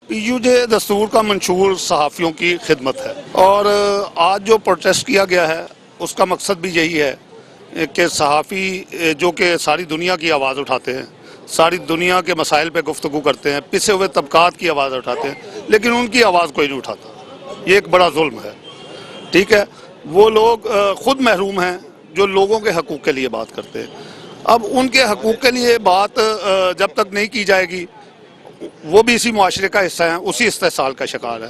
P U جے دستور کا منشور صحافیوں کی خدمت ہے، اور آج جو پروٹیسٹ کیا گیا ہے اس کا مقصد بھی یہی ہے کہ صحافی جو کہ ساری دنیا کی آواز اٹھاتے ہیں، ساری دنیا کے مسائل پہ گفتگو کرتے ہیں، پسے ہوئے طبقات کی آواز اٹھاتے ہیں، لیکن ان کی آواز کوئی نہیں اٹھاتا۔ یہ ایک بڑا ظلم ہے، ٹھیک ہے۔ وہ لوگ خود محروم ہیں جو لوگوں کے حقوق کے لیے بات کرتے ہیں۔ اب ان کے حقوق کے لیے بات جب تک نہیں کی جائے گی، وہ بھی اسی معاشرے کا حصہ ہیں، اسی استحصال کا شکار ہے،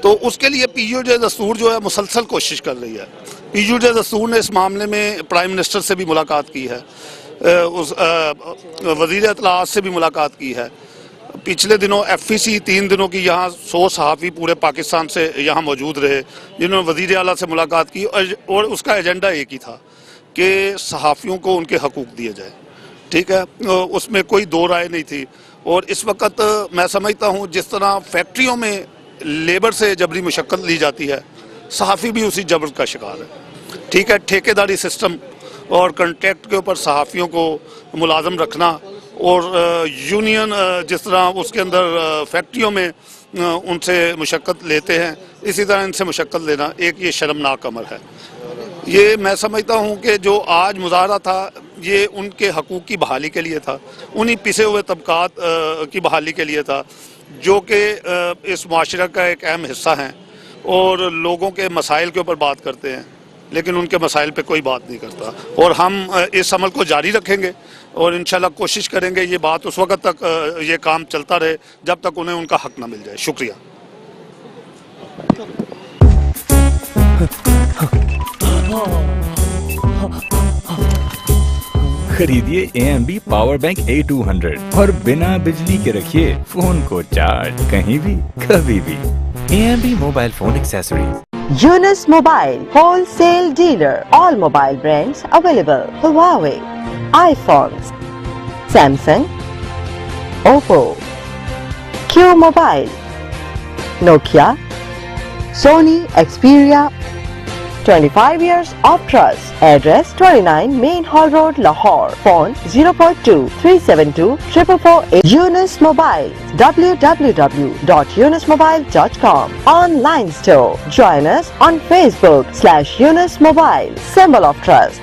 تو اس کے لیے پی یو جے دستور جو ہے مسلسل کوشش کر رہی ہے۔ پی یو جے دستور نے اس معاملے میں پرائم منسٹر سے بھی ملاقات کی ہے، وزیر اطلاعات سے بھی ملاقات کی ہے۔ پچھلے دنوں ایف ای سی 3 دنوں کی یہاں 100 صحافی پورے پاکستان سے یہاں موجود رہے، جنہوں نے وزیر اعلیٰ سے ملاقات کی، اور اس کا ایجنڈا ایک ہی تھا کہ صحافیوں کو ان کے حقوق دیے جائے، ٹھیک ہے۔ اس میں کوئی دو رائے نہیں تھی۔ اور اس وقت میں سمجھتا ہوں جس طرح فیکٹریوں میں لیبر سے جبری مشقت لی جاتی ہے، صحافی بھی اسی جبر کا شکار ہے، ٹھیک ہے۔ ٹھیکیداری سسٹم اور کنٹریکٹ کے اوپر صحافیوں کو ملازم رکھنا، اور یونین جس طرح اس کے اندر فیکٹریوں میں ان سے مشقت لیتے ہیں، اسی طرح ان سے مشقت لینا ایک یہ شرمناک امر ہے۔ یہ میں سمجھتا ہوں کہ جو آج مظاہرہ تھا یہ ان کے حقوق کی بحالی کے لیے تھا، انہی پسے ہوئے طبقات کی بحالی کے لیے تھا جو کہ اس معاشرہ کا ایک اہم حصہ ہیں اور لوگوں کے مسائل کے اوپر بات کرتے ہیں، لیکن ان کے مسائل پہ کوئی بات نہیں کرتا۔ اور ہم اس عمل کو جاری رکھیں گے اور انشاءاللہ کوشش کریں گے یہ بات اس وقت تک یہ کام چلتا رہے جب تک انہیں ان کا حق نہ مل جائے۔ شکریہ۔ خریدیے AMD پاور بینک A200 اور بنا بجلی کے رکھیے فون کو چارج، کہیں بھی کبھی بھی۔ AMD mobile phone accessories. Yunus Mobile, wholesale dealer. All mobile brands available. Huawei, iPhones, Samsung, Oppo, Q Mobile, Nokia, Sony, Xperia. 25 years of trust. Address 29 Main Hall Road, Lahore. Phone 042-372-4448. Yunus Mobile. www.yunusmobile.com. Online store. Join us on Facebook /Yunus Mobile. Symbol of trust.